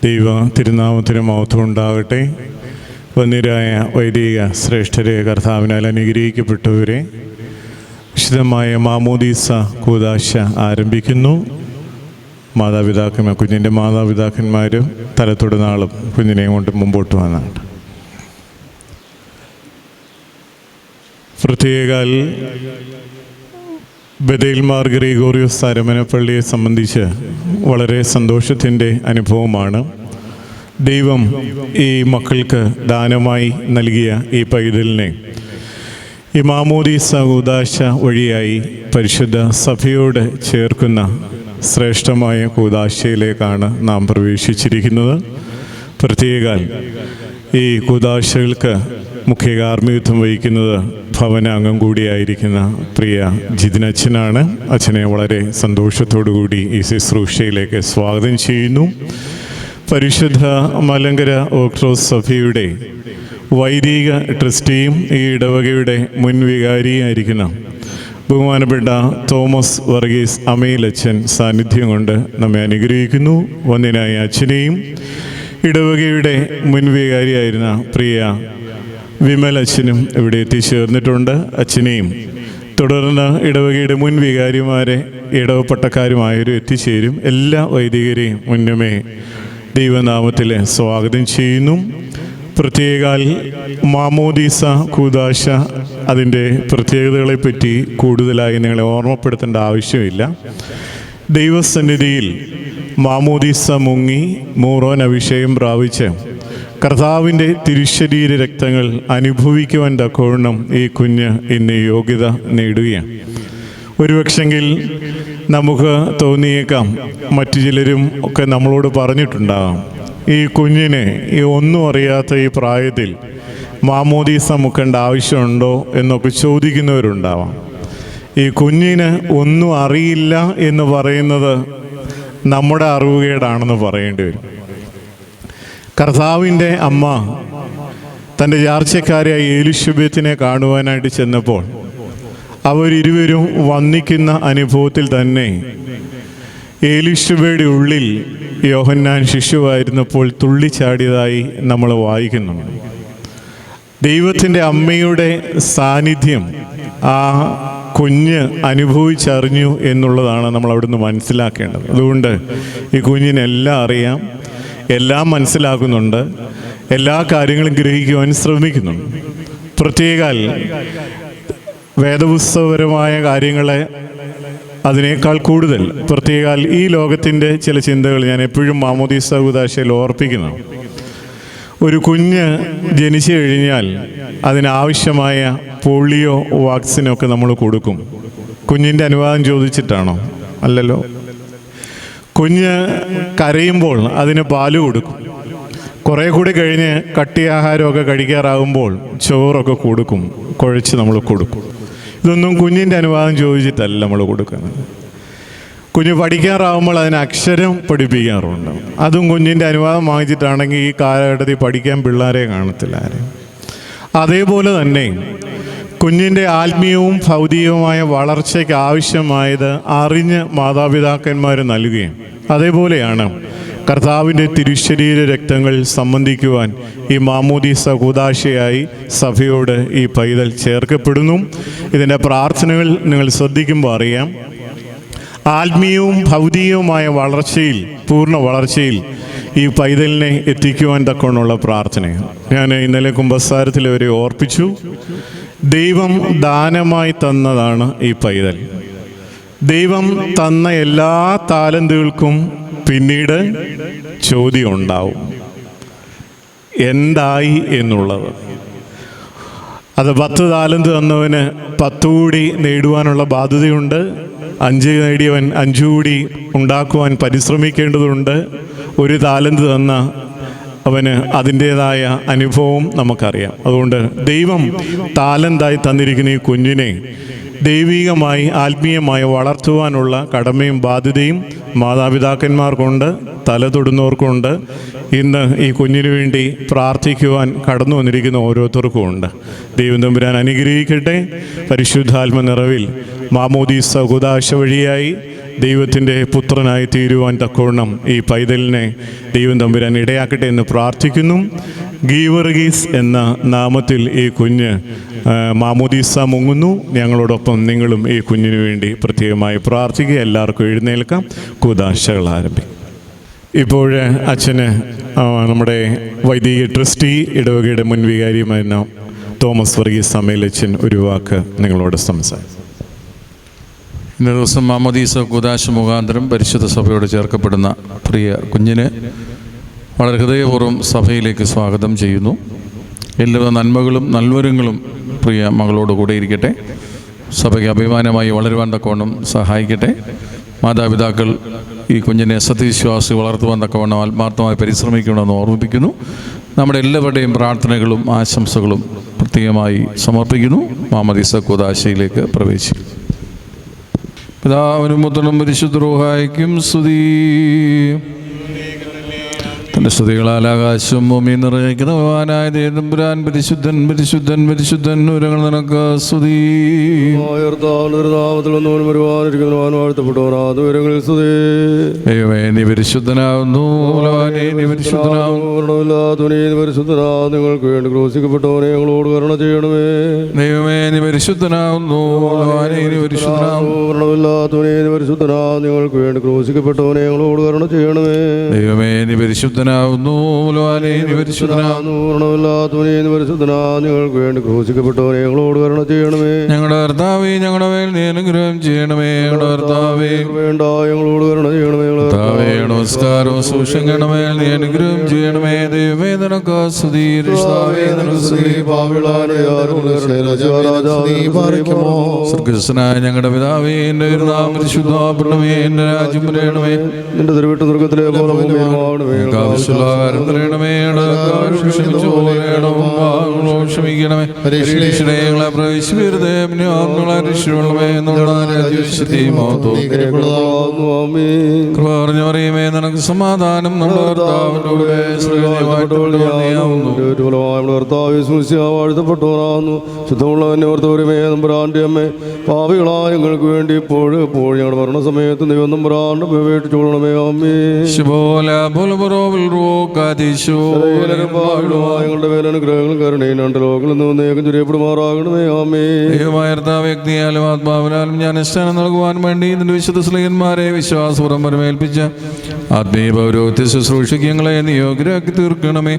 ദൈവ തിരുനാമത്തിന് മഹത്വം ഉണ്ടാകട്ടെ. വന്യരായ വൈദിക ശ്രേഷ്ഠരെ, കർത്താവിനാൽ അനുഗ്രഹിക്കപ്പെട്ടവരെ, വിശുദ്ധമായ മാമോദീസ കൂദാശ ആരംഭിക്കുന്നു. കുഞ്ഞിൻ്റെ മാതാപിതാക്കന്മാരും തലത്തൊടുനാളും കുഞ്ഞിനെയും കൊണ്ട് മുമ്പോട്ട് വന്നാണ്. പ്രത്യേകാൽ ബഥേൽ മാർ ഗ്രിഗോറിയോസ് അരമനപ്പള്ളിയെ സംബന്ധിച്ച് വളരെ സന്തോഷത്തിൻ്റെ അനുഭവമാണ്. ദൈവം ഈ മക്കൾക്ക് ദാനമായി നൽകിയ ഈ പൈതലിനെ ഈ മാമോദീസ കൂദാശ വഴിയായി പരിശുദ്ധ സഭയോട് ചേർക്കുന്ന ശ്രേഷ്ഠമായ കൂദാശയിലേക്കാണ് നാം പ്രവേശിച്ചിരിക്കുന്നത്. പ്രത്യേകാൽ ഈ കൂദാശകൾക്ക് മുഖ്യ കാർമ്മികത്വം വഹിക്കുന്നത് ഭവനാംഗം കൂടിയായിരിക്കുന്ന പ്രിയ ജിതിനച്ഛനാണ്. അച്ഛനെ വളരെ സന്തോഷത്തോടുകൂടി ഈ ശുശ്രൂഷയിലേക്ക് സ്വാഗതം ചെയ്യുന്നു. പരിശുദ്ധ മലങ്കര ഓർത്തഡോക്സ് സഭയുടെ വൈദിക ട്രസ്റ്റിയും ഈ ഇടവകയുടെ മുൻ വികാരിയായിരിക്കുന്ന ബഹുമാനപ്പെട്ട തോമസ് വർഗീസ് അമേലച്ഛൻ സാന്നിധ്യം കൊണ്ട് നമ്മെ അനുഗ്രഹിക്കുന്നു. വന്യനായ അച്ഛനെയും ഇടവകയുടെ മുൻ വികാരിയായിരുന്ന പ്രിയ വിമലച്ഛനും ഇവിടെ എത്തിച്ചേർന്നിട്ടുണ്ട്. അച്ഛനെയും തുടർന്ന് ഇടവകയുടെ മുൻ വികാരിമാരെ ഇടവപ്പട്ടക്കാരുമായവരും എത്തിച്ചേരും. എല്ലാ വൈദികരെയും മുന്നമേ ദൈവനാമത്തിൽ സ്വാഗതം ചെയ്യുന്നു. പ്രത്യേകാൽ മാമോദീസ കൂദാശ അതിൻ്റെ പ്രത്യേകതകളെപ്പറ്റി കൂടുതലായി നിങ്ങളെ ഓർമ്മപ്പെടുത്തേണ്ട ആവശ്യമില്ല. ദൈവസന്നിധിയിൽ മാമോദീസ മുങ്ങി മൂറോൻ അഭിഷേകം പ്രാപിച്ച് കർത്താവിൻ്റെ തിരുശരീര രക്തങ്ങൾ അനുഭവിക്കുവാൻ തക്കവണ്ണം ഈ കുഞ്ഞ് ഇന്ന് യോഗ്യത നേടുകയാണ്. ഒരുപക്ഷെങ്കിൽ നമുക്ക് തോന്നിയേക്കാം, മറ്റു ചിലരും ഒക്കെ നമ്മളോട് പറഞ്ഞിട്ടുണ്ടാകാം, ഈ കുഞ്ഞിനെ ഈ ഒന്നും അറിയാത്ത ഈ പ്രായത്തിൽ മാമോദീസ മുക്കേണ്ട ആവശ്യമുണ്ടോ എന്നൊക്കെ ചോദിക്കുന്നവരുണ്ടാവാം. ഈ കുഞ്ഞിന് ഒന്നും അറിയില്ല എന്ന് പറയുന്നത് നമ്മുടെ അറിവുകേടാണെന്ന് പറയേണ്ടി വരും. കർത്താവിൻ്റെ അമ്മ തൻ്റെ യാർച്ചക്കാരായ എലിശബത്തിനെ കാണുവാനായിട്ട് ചെന്നപ്പോൾ അവരിരുവരും വന്ദിക്കുന്ന അനുഭവത്തിൽ തന്നെ എലിശബയുടെ ഉള്ളിൽ യോഹന്നാൻ ശിശുവായിരുന്നപ്പോൾ തുള്ളിച്ചാടിയതായി നമ്മൾ വായിക്കുന്നുണ്ട്. ദൈവത്തിൻ്റെ അമ്മയുടെ സാന്നിധ്യം ആ കുഞ്ഞ് അനുഭവിച്ചറിഞ്ഞു എന്നുള്ളതാണ് നമ്മൾ അവിടുന്ന് മനസ്സിലാക്കേണ്ടത്. അതുകൊണ്ട് ഈ കുഞ്ഞിനെല്ലാം അറിയാം, എല്ലാം മനസ്സിലാക്കുന്നുണ്ട്, എല്ലാ കാര്യങ്ങളും ഗ്രഹിക്കുവാൻ ശ്രമിക്കുന്നുണ്ട്. പ്രത്യേകാൽ വേദപുസ്തകപരമായ കാര്യങ്ങളെ അതിനേക്കാൾ കൂടുതൽ പ്രത്യേകാൽ ഈ ലോകത്തിൻ്റെ ചില ചിന്തകൾ ഞാൻ എപ്പോഴും മാമോദീസ കൂദാശയിൽ ഓർപ്പിക്കുന്നു. ഒരു കുഞ്ഞ് ജനിച്ചു കഴിഞ്ഞാൽ അതിനാവശ്യമായ പോളിയോ വാക്സിനൊക്കെ നമ്മൾ കൊടുക്കും. കുഞ്ഞിൻ്റെ അനുവാദം ചോദിച്ചിട്ടാണോ? അല്ലല്ലോ. കുഞ്ഞ് കരയുമ്പോൾ അതിന് പാല് കൊടുക്കും. കുറേ കൂടി കഴിഞ്ഞ് കട്ടിയാഹാരമൊക്കെ കഴിക്കാറാകുമ്പോൾ ചോറൊക്കെ കൊടുക്കും, കുഴച്ച് നമ്മൾ കൊടുക്കും. ഇതൊന്നും കുഞ്ഞിൻ്റെ അനുവാദം ചോദിച്ചിട്ടല്ല നമ്മൾ കൊടുക്കുന്നത്. കുഞ്ഞ് പഠിക്കാറാകുമ്പോൾ അതിന് അക്ഷരം പഠിപ്പിക്കാറുണ്ട്. അതും കുഞ്ഞിൻ്റെ അനുവാദം വാങ്ങിച്ചിട്ടാണെങ്കിൽ ഈ കാലഘട്ടത്തിൽ പഠിക്കാൻ പിള്ളേരെ കാണത്തില്ല ആരും. അതേപോലെ തന്നെ കുഞ്ഞിൻ്റെ ആത്മീയവും ഭൗതികവുമായ വളർച്ചയ്ക്ക് ആവശ്യമായത് അറിഞ്ഞ് മാതാപിതാക്കന്മാർ നൽകുകയും അതേപോലെയാണ് കർത്താവിൻ്റെ തിരുശരീര രക്തങ്ങൾ സംബന്ധിക്കുവാൻ ഈ മാമോദീസ കൂദാശയായി സഭയോട് ഈ പൈതൽ ചേർക്കപ്പെടുന്നു. ഇതിൻ്റെ പ്രാർത്ഥനകൾ നിങ്ങൾ ശ്രദ്ധിക്കുമ്പോൾ അറിയാം. ആത്മീയവും ഭൗതികവുമായ വളർച്ചയിൽ, പൂർണ്ണ വളർച്ചയിൽ ഈ പൈതലിനെ എത്തിക്കുവാൻ തക്കവണ്ണമുള്ള പ്രാർത്ഥനയാണ്. ഞാൻ ഇന്നലെ കുമ്പസാരത്തിൽ വരെ ഓർപ്പിച്ചു. ദൈവം ദാനമായി തന്നതാണ് ഈ പൈതൽ. ദൈവം തന്ന എല്ലാ താലന്തുകൾക്കും പിന്നീട് ചോദ്യം ഉണ്ടാവും, എന്തായി എന്നുള്ളത്. അത് 10 താലന്ത് തന്നവന് 10 കൂടി നേടുവാനുള്ള ബാധ്യതയുണ്ട്. 5 നേടിയവൻ 5 കൂടി ഉണ്ടാക്കുവാൻ പരിശ്രമിക്കേണ്ടതുണ്ട്. 1 താലന്ത് തന്ന അവന് അതിൻ്റേതായ അനുഭവം നമുക്കറിയാം. അതുകൊണ്ട് ദൈവം താലന്തായി തന്നിരിക്കുന്ന ഈ കുഞ്ഞിനെ ദൈവികമായി ആത്മീയമായി വളർത്തുവാനുള്ള കടമയും ബാധ്യതയും മാതാപിതാക്കന്മാർക്കുണ്ട്, തലതൊടുന്നവർക്കുണ്ട്. ഇന്ന് ഈ കുഞ്ഞിനു വേണ്ടി പ്രാർത്ഥിക്കുവാൻ കടന്നു വന്നിരിക്കുന്ന ഓരോരുത്തർക്കും ഉണ്ട്. ദൈവം തമ്പുരാൻ അനുഗ്രഹിക്കട്ടെ. പരിശുദ്ധാത്മ നിറവിൽ മാമോദീസ കൂദാശ വഴിയായി ദൈവത്തിൻ്റെ പുത്രനായി തീരുവാൻ തക്കവണ്ണം ഈ പൈതലിനെ ദൈവം തമ്പുരാൻ ഇടയാക്കട്ടെ എന്ന് പ്രാർത്ഥിക്കുന്നു. ഗീവർഗീസ് എന്ന നാമത്തിൽ ഈ കുഞ്ഞ് മാമോദീസ മുങ്ങുന്നു. ഞങ്ങളോടൊപ്പം നിങ്ങളും ഈ കുഞ്ഞിന് വേണ്ടി പ്രത്യേകമായി പ്രാർത്ഥിക്കുക. എല്ലാവർക്കും എഴുന്നേൽക്കാം. കൂദാശകൾ ആരംഭിക്കും. ഇപ്പോൾ അച്ഛന് നമ്മുടെ വൈദിക ട്രസ്റ്റി ഇടവകയുടെ മുൻ വികാരിയുമായിരുന്ന തോമസ് വർഗീസ് സമേലച്ചൻ ഒരു വാക്ക് നിങ്ങളോട് സംസാരിക്കും. ഇന്നേ ദിവസം മാമോദീസ കൂദാശ മുഖാന്തരം പരിശുദ്ധ സഭയോട് ചേർക്കപ്പെടുന്ന പ്രിയ കുഞ്ഞിന് വളരെ ഹൃദയപൂർവ്വം സഭയിലേക്ക് സ്വാഗതം ചെയ്യുന്നു. എല്ലാ നന്മകളും നൽവരങ്ങളും പ്രിയ മകളോട് കൂടെ ഇരിക്കട്ടെ. സഭയ്ക്ക് അഭിമാനമായി വളരുവാൻ തക്കവണ്ണം സഹായിക്കട്ടെ. മാതാപിതാക്കൾ ഈ കുഞ്ഞിനെ സത്യവിശ്വാസി വളർത്തുവാൻ തക്കവണ്ണം ആത്മാർത്ഥമായി പരിശ്രമിക്കണമെന്ന് ഓർമ്മിപ്പിക്കുന്നു. നമ്മുടെ എല്ലാവരുടെയും പ്രാർത്ഥനകളും ആശംസകളും പ്രത്യേകമായി സമർപ്പിക്കുന്നു. മാമോദീസ കൂദാശയിലേക്ക് പ്രവേശിക്കും. പിതാവിനും പുത്രനും പരിശുദ്ധ റൂഹായ്ക്കും സ്തുതി. തൻ്റെ സ്തുതികളാൽ ആകാശവും ഭൂമിയും നിറഞ്ഞിരിക്കുന്ന ഭഗവാനായ ദൈവതമ്പുരാൻ പരിശുദ്ധൻ പരിശുദ്ധൻ പരിശുദ്ധൻ ഉരങ്ങൾ നിനക്ക് സ്തുതി. ദൈവമേ നീ പരിശുദ്ധനാകുന്നു. നിങ്ങൾക്ക് വേണ്ടി ക്രൂശിക്കപ്പെട്ടവനെ ഞങ്ങളോട് കരുണ ചെയ്യണമേ. ദൈവമേ നീ പരിശുദ്ധനാകുന്നു. പരിശുദ്ധനാ നിങ്ങൾക്ക് വേണ്ടി ക്രൂശിക്കപ്പെട്ടവനെ ഞങ്ങളോട് കരുണ ചെയ്യണമേ. ദൈവമേ നീ പരിശുദ്ധനാകുന്നു. നിങ്ങൾക്ക് വേണ്ടി ക്രൂശിക്കപ്പെട്ടവനെ ഞങ്ങളോട് കരുണ ചെയ്യണമേ. ഞങ്ങളുടെ കർത്താവേ ഞങ്ങളുടെ മേൽ നീ അനുഗ്രഹം ചെയ്യണമേ. ഞങ്ങളുടെ കർത്താവേ വേണ്ട ഞങ്ങളോട് കരുണ ചെയ്യണമേ. നമസ്കാരവും സൂക്ഷിക്കണമേ. നീ അനുഗ്രഹം ചെയ്യണമേ. ദൈവമേ നിനക്ക് സ്തുതി. സ്വർഗസ്ഥനായ ഞങ്ങളുടെ പിതാവേ, എന്റെ നാമം പരിശുദ്ധമാക്കണമേ. എന്റെ രാജ്യം വരണമേ. നിന്റെ തിരുവിട്ട സ്വർഗ്ഗത്തിലെ പോലെ ക്ഷമിക്കണമേ. പരീക്ഷണങ്ങളെ പ്രവേശിക്കരുതേ. പറഞ്ഞു പറയുമേ നിനക്ക് സമാധാനം. നമ്മുടെ വാഴ്ത്തപ്പെട്ടവരാകുന്നു. ശുദ്ധമുള്ളവനെ ഓർത്തവരുമേ നമ്പുരാന്റെ അമ്മേ, പാപികളായ ഞങ്ങൾക്ക് വേണ്ടി ഇപ്പോഴും എപ്പോഴും ഞങ്ങളുടെ മരണസമയത്ത് ദൈവം നമ്പുരാന്റെ ഉപേക്ഷിച്ചോളണമേ. അമ്മേ ഞങ്ങളുടെ മേലനുഗ്രഹങ്ങളും കരുണയും രണ്ട് ലോകങ്ങളിൽ നിന്ന് നേകം ചുരിയപ്പെടുമാറാകണമേ. ആമേ. വ്യക്തിയാലും ആത്മാവിനാലും ഞാൻ സ്ഥാനം നൽകുവാൻ വേണ്ടി ഇതിന്റെ വിശുദ്ധ സ്ലീഹന്മാരെ വിശ്വാസപൂർവ്വം പരമേൽപ്പിച്ച ആത്മീയ പൗരോഹിത്യ ശുശ്രൂഷയ്ക്ക് ഞങ്ങളെ നിയോഗ്യരാക്കി തീർക്കണമേ.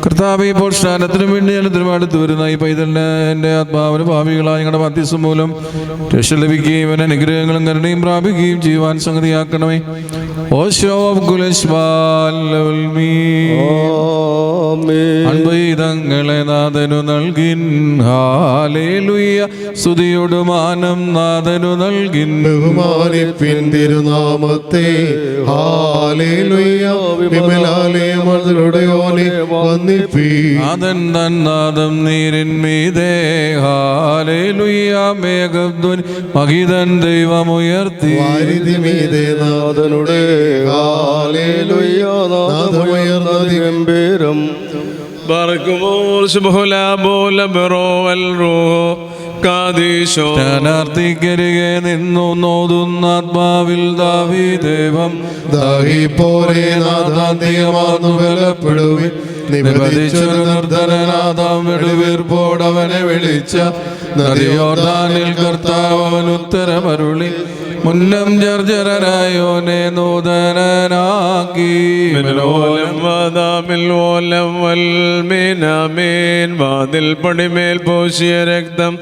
കർത്താവേ, ഇപ്പോൾ സ്നാനത്തിനും വേണ്ടി ജലത്തിനും അടുത്ത് വരുന്ന ഈ പൈതലിന് എൻ്റെ ആത്മാവിന് ഭാവികളായ ഞങ്ങളുടെ മധ്യസ്ഥം മൂലം രക്ഷ ലഭിക്കുകയും അവൻ അനുഗ്രഹങ്ങളും കരുണയും പ്രാപിക്കുകയും ചെയ്യുവാൻ സംഗതിയാക്കണമേ. അൻപൈതങ്ങളെ നാഥനു നൽകിൻ. ഹല്ലേലൂയ. സ്തുതിയോട് മാനം നാഥനു നൽകിൻ. ബഹുമാനിപ്പിൻ തിരുനാമത്തെ. ഹല്ലേലൂയ. വിമലാലയമതിലുടയോനെ വന്ദിപ്പീൻ. നാഥൻ തൻ നാദം നീരിന്മീതേ. ഹല്ലേലൂയ. മേഘധ്വനി മഹിതൻ ദൈവമുയർത്തി. വാരിധിമീതേ നാഥനുടെ. ഹല്ലേലൂയ. നാദമുയർന്നതി ഗംഭീരം. ാർത്ഥിക്കരികെ നിന്നു നോതുന്ന ആത്മാവിൽ ദാവീദേവം. ദാഹിപ്പോരെ നാഥാന്തികമാർന്നു ബലപ്പെടുവിൻ. നിബന്ധിച്ചൊരു നിർധനനാഥാം വെടുവീർപ്പോടവനെ വിളിച്ച നദിയോർദാനിൽ കർത്താവ് അവൻ ഉത്തരമരുളി. മുന്നം ജർജരനായോനെ നൂതനാക്കി. വാതിൽ പടിമേൽ പൂശിയ രക്തം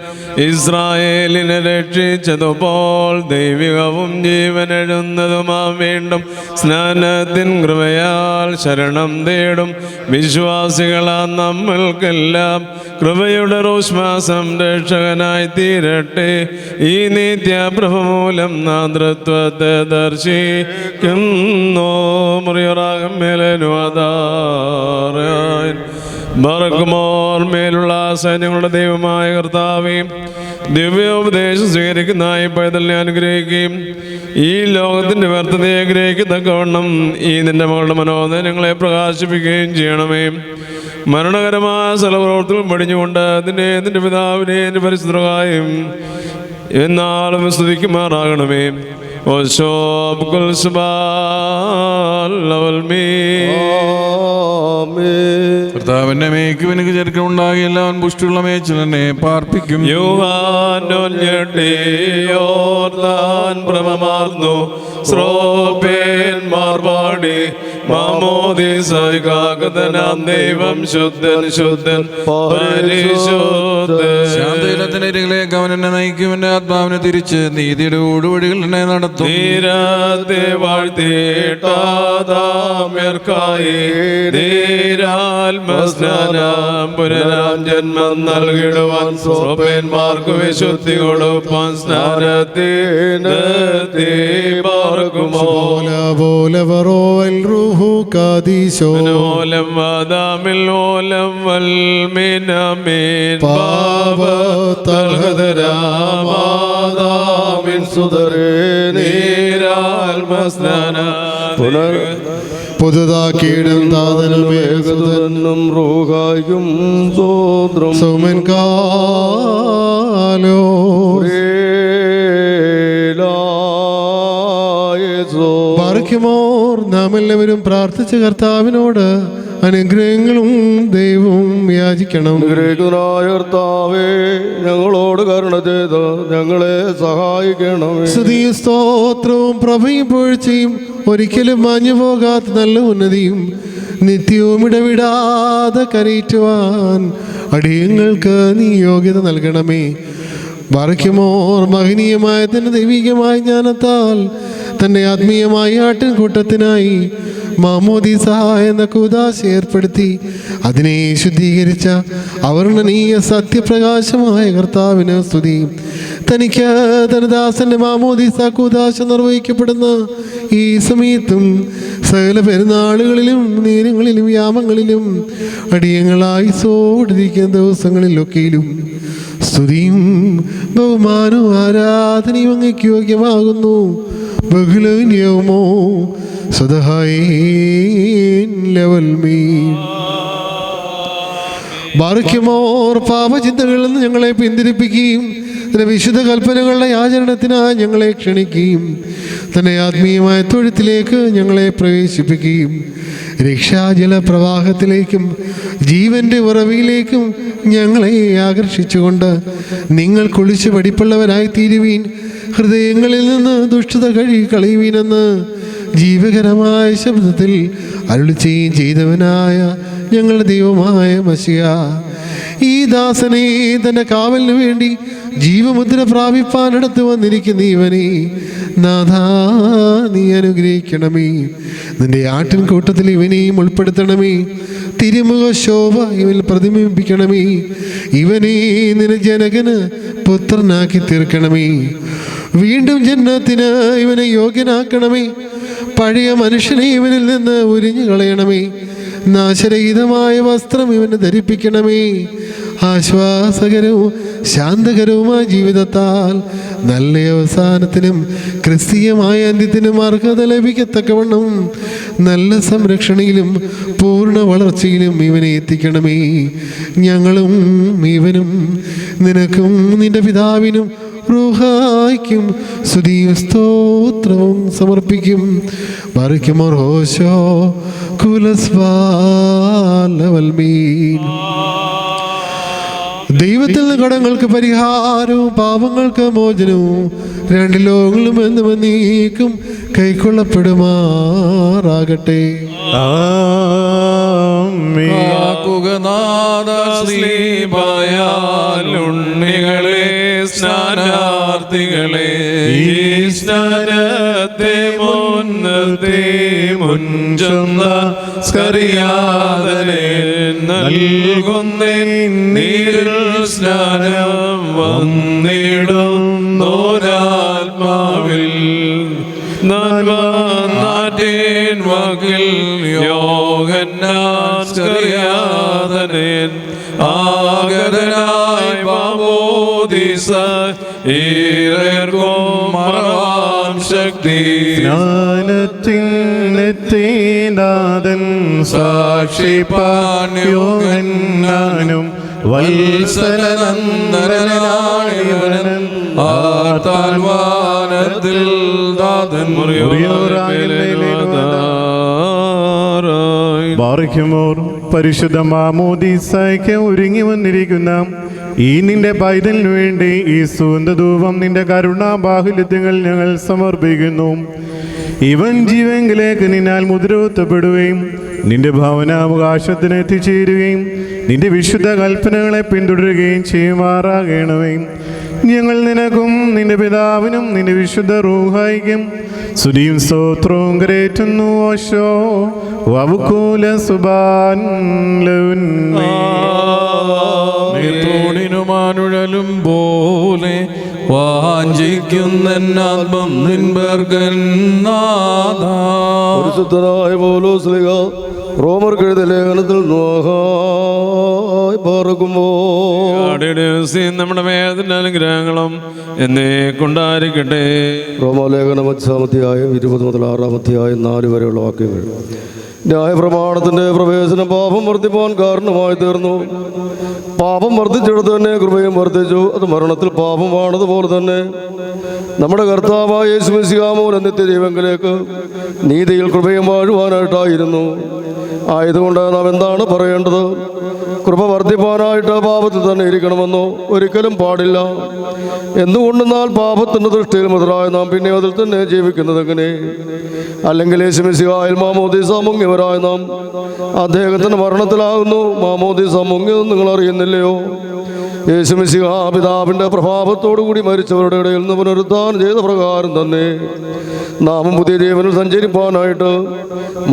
ഇസ്രായേലിനെ രക്ഷിച്ചതുപോൽ ദൈവികവും ജീവനെഴുന്നതുമാം വീണ്ടും സ്നാനത്തിൻ കൃപയാൽ ശരണം തേടും വിശ്വാസികളാ നമ്മൾക്കെല്ലാം കൃപയുടെ റോഷ്മാ സംരക്ഷകനായി തീരട്ടെ. ഈ നിത്യപ്രഭ മൂലം നാതൃത്വത്തെ ദർശിക്കുന്നു. മുറിയറാകം മേലുവാദാറാൻ മറക്കുമോർ മേലുള്ള സൈന്യങ്ങളുടെ ദൈവമായ കർത്താവേ, ദിവ്യോപദേശം സ്വീകരിക്കുന്ന ഈ പൈതലിനെ അനുഗ്രഹിക്കുകയും ഈ ലോകത്തിൻ്റെ വ്യർത്ഥതയെ ഗ്രഹിക്കത്തക്കവണ്ണം ഈ നിന്റെ മകളുടെ മനോദയങ്ങളെ പ്രകാശിപ്പിക്കുകയും ചെയ്യണമേ. മരണകരമായ സ്ഥലപ്രവർത്തനം പഠിഞ്ഞുകൊണ്ട് നിന്റെ പിതാവിനെ പരിശുദ്ധമായും എന്നാളും സ്തുതിക്കുമാറാകണമേ. وشوب كل سبال والمين ആമേൻ. കർത്താവിന്റെ മേയ്ക്കുവിനക്ക് ചെറുക്കം ഉണ്ടാകിയെല്ലാം പുഷ്ടിയുള്ള മേച്ചിലെന്നെ പാർപ്പിക്കും. യോഹാനോൻ ഞെട്ടിയോർദാൻ ഭ്രമമാർന്നു ശ്രോപേന്മാർ പാടി മാമോദീസായി കാകതനാം ദൈവം ശുദ്ധൻ ശുദ്ധൻ പരിശുദ്ധൻ. ശാന്തയിലത്തിന്റെ ഇരകളിലേക്ക് അവൻ എന്നെ നയിക്കും. എന്റെ ആത്മാവിനെ തിരിച്ച് നീതിയുടെ ഊടുവഴികൾ എന്നെ നടത്തും. നീരാതെ വാഴ്ത്തിയിട്ടാതാമ്യർക്കായി ധീരാത്മസ്നാനം പുനരാം ജന്മം നൽകിടുവാൻ ശ്രോപേന്മാർക്ക് വിശുദ്ധി കൊടുപ്പാൻ സ്നാനത്തിന് പാർക്കുമോ. ഓലം വാദാമിൽ ഓലം വൽമിനമീൻ പാപതൽഹദരാമാദാമിൻ സുതരേ നീരാത്മസ്നാന പുതുതാക്കിയിടും ഏകതനും റൂഹായും സ്വോത്രം സൗമൻ കാലോ പാർക്കുമോർ നാം എല്ലാവരും പ്രാർത്ഥിച്ച കർത്താവിനോട് അനുഗ്രഹങ്ങളും ദൈവവും യാചിക്കണം. അനുഗ്രഹിക്കനായ കർത്താവേ, ഞങ്ങളോട് കരുണ ചെയ്ത് ഞങ്ങളെ സഹായിക്കണമേ. സ്തുതിയും സ്തോത്രവും പ്രഭയും പുകഴ്ചയും ഒരിക്കലും മാഞ്ഞു പോകാത്ത നല്ല ഉന്നതിയും നിത്യവും ഇടവിടാതെ കരയിറ്റുവാൻ അടിയങ്ങൾക്ക് നീ യോഗ്യത നൽകണമേ. ബാറയ്ക്കുമോർ മഹനീയമായ തന്നെ ദൈവികമായ ജ്ഞാനത്താൽ തൻ്റെ ആത്മീയമായ ആട്ടിൻകൂട്ടത്തിനായി മാമോദീസ എന്ന കൂദാശ ഏർപ്പെടുത്തി അതിനെ ശുദ്ധീകരിച്ച അവർണ്ണനീയ സത്യപ്രകാശമായ കർത്താവിന് സ്തുതി. തനിക്ക് തന്റെ ദാസന്റെ മാമോദീസ കൂദാശ നിർവഹിക്കപ്പെടുന്ന ഈ സമയത്തും സകല പെരുന്നാളുകളിലും നേരങ്ങളിലും യാമങ്ങളിലും അടിയങ്ങളായി സോടിരിക്കുന്ന ദിവസങ്ങളിലൊക്കെയിലും സ്തുതിയും ബഹുമാനവും ആരാധനയും അങ്ങേക്ക് യോഗ്യമാകുന്നു. ബഹുലന്യമോ ബാറയ്ക്കുമോർ പാപചിന്തകളിൽ നിന്ന് ഞങ്ങളെ പിന്തിരിപ്പിക്കുകയും തന്റെ വിശുദ്ധ കൽപ്പനകളുടെ ആചരണത്തിനായി ഞങ്ങളെ ക്ഷണിക്കുകയും തന്റെ ആത്മീയമായ തൊഴുത്തിലേക്ക് ഞങ്ങളെ പ്രവേശിപ്പിക്കുകയും രക്ഷാജല പ്രവാഹത്തിലേക്കും ജീവന്റെ ഉറവിലേക്കും ഞങ്ങളെ ആകർഷിച്ചുകൊണ്ട് നിങ്ങൾ കുളിച്ച് പഠിപ്പുള്ളവരായി തീരുവീൻ. ഹൃദയങ്ങളിൽ നിന്ന് ദുഷ്ടത കളയുവീനെന്ന് ജീവകരമായ ശബ്ദത്തിൽ അരുളിച്ചെയ്യുകയും ചെയ്തവനായ ഞങ്ങളുടെ ദൈവമായ മശിഹ, ഈ ദാസനെ തന്റെ കാവലിനു വേണ്ടി ജീവമുദ്ര പ്രാപിപ്പാനടുത്ത് വന്നിരിക്കുന്ന ഇവനെ നാഥാ നീ അനുഗ്രഹിക്കണമേ. നിന്റെ ആട്ടിൻകൂട്ടത്തിൽ ഇവനെയും ഉൾപ്പെടുത്തണമേ. തിരുമുഖ ശോഭ ഇവനിൽ പ്രതിബിംബിക്കണമേ. ഇവനെ നിന്റെ ജനകന് പുത്രനാക്കി തീർക്കണമേ. വീണ്ടും ജന്മത്തിന് ഇവനെ യോഗ്യനാക്കണമേ. പഴയ മനുഷ്യനെ ഇവനിൽ നിന്ന് ഉരിഞ്ഞു കളയണമേ. നാശരഹിതമായ വസ്ത്രം ഇവനെ ധരിപ്പിക്കണമേ. ആശ്വാസകരവും ശാന്തകരവുമായ ജീവിതത്താൽ നല്ല അവസാനത്തിനും ക്രിസ്തീയമായ അന്ത്യത്തിനും അർഹത ലഭിക്കത്തക്കവണ്ണം നല്ല സംരക്ഷണയിലും പൂർണ്ണ വളർച്ചയിലും ഇവനെ എത്തിക്കണമേ. ഞങ്ങളും ഇവനും നിനക്കും നിന്റെ പിതാവിനും റൂഹായ്ക്കും സ്തുതിയും സ്തോത്രവും സമർപ്പിക്കും. ബാറയ്ക്കുമോർ ഹോശോ കുലസ്വാലവൽമീൻ. ദൈവത്തിൽ നിന്ന് കടങ്ങൾക്ക് പരിഹാരവും പാപങ്ങൾക്ക് മോചനവും രണ്ട് ലോകങ്ങളും എന്നും എന്നേക്കും കൈക്കൊള്ളപ്പെടുമാറാകട്ടെ. ഉണ്ണികളെ സ്നാനാർത്ഥികളെ ഈ സ്നാനത്തെ മുൻനിർത്തി മുൻചൊന്ന സ്കറിയാതനെ നൽകുന്നേ നീരിൽ സ്നാനം വന്നിടുന്നോരാത്മാവിൽ നാട്ടിൻ വകിൽ യോഹന്നാൻ സ്കറിയാതനൻ ആഗതനായി മാമോദീസ ഈറേർക്കും മറവാം ശക്തി ജ്ഞാനത്തിനെത്തേനാഥൻ സാക്ഷിപ്പാൻ യോഹന്നാനും വത്സലനന്ദനാണിവൻ ആർത്താൽ വാനത്തിൽ ദാതൻ ബാറിക്കുമോർ പരിശുദ്ധ മാമോദീസായ്ക്ക് ഒരുങ്ങി വന്നിരിക്കുന്ന ഈ നിന്റെ പൈതലിനു വേണ്ടി ഈ സുഗന്ധധൂപം നിന്റെ കരുണാബാഹുല്യങ്ങൾ ഞങ്ങൾ സമർപ്പിക്കുന്നു. ഇവൻ ജീവങ്കിലേക്ക് നിന്നാൽ മുദ്രകുത്തപ്പെടുകയും നിന്റെ ഭവനാവകാശത്തിന് എത്തിച്ചേരുകയും നിന്റെ വിശുദ്ധ കൽപ്പനകളെ പിന്തുടരുകയും ചെയ്യുമാറാകണമേ. ഞങ്ങൾ നിനക്കും നിന്റെ പിതാവിനും നിന്റെ വിശുദ്ധ റൂഹായിക്കും സ്തുതിയും സ്തോത്രവും കരേറ്റുന്നു. ഓശോ വവുക്കൂല സുബാൻ ൂണിനുമാനുഴലും പോലെ വാഞ്ചിക്കുന്നന്നാത്മം പരിശുദ്ധനായ പൗലോസ് ശ്ലീഹ റോമർക്കെഴുതിയ ലേഖനത്തിൽ നമ്മുടെ വേദന അനുഗ്രഹങ്ങളും എന്നേ കൊണ്ടായിരിക്കട്ടെ. റോമാലേഖനം 5-ാം 20-6 വരെയുള്ള വാക്യങ്ങൾ. ന്യായപ്രമാണത്തിൻ്റെ പ്രവേശനം പാപം വർദ്ധിപ്പാൻ കാരണമായി തീർന്നു. പാപം വർദ്ധിച്ചിടത്ത് തന്നെ കൃപയും വർദ്ധിച്ചു. അത് മരണത്തിൽ പാപമാണതുപോലെ തന്നെ നമ്മുടെ കർത്താവായ യേശു മിശിഹാ മൂലം നിത്യജീവങ്കിലേക്ക് നീതിയിൽ കൃപയും വാഴുവാനായിട്ടായിരുന്നു. ആയതുകൊണ്ട് നാം എന്താണ് പറയേണ്ടത്? കൃപ വർദ്ധിപ്പാനായിട്ട് പാപത്തിൽ തന്നെ ഇരിക്കണമെന്നോ? ഒരിക്കലും പാടില്ല. എന്തുകൊണ്ടെന്നാൽ പാപത്തിൻ്റെ ദൃഷ്ടിയിൽ മുതലായ നാം പിന്നെ അതിൽ തന്നെ ജീവിക്കുന്നത് എങ്ങനെ? അല്ലെങ്കിൽ യേശു മിശിഹായിൽ മാമോദീസ മുങ്ങിയവരായ നാം അദ്ദേഹത്തിൻ്റെ മരണത്തിലാകുന്നു മാമോദീസ മുങ്ങിയതെന്ന് നിങ്ങൾ അറിയുന്നില്ലയോ? യേശു മിശിഹാ പിതാവിൻ്റെ പ്രഭാവത്തോടുകൂടി മരിച്ചവരുടെ ഇടയിൽ നിന്ന് പുനരുദ്ധാനം ചെയ്ത പ്രകാരം തന്നെ നാമും പുതിയ ജീവനിൽ സഞ്ചരിപ്പാനായിട്ട്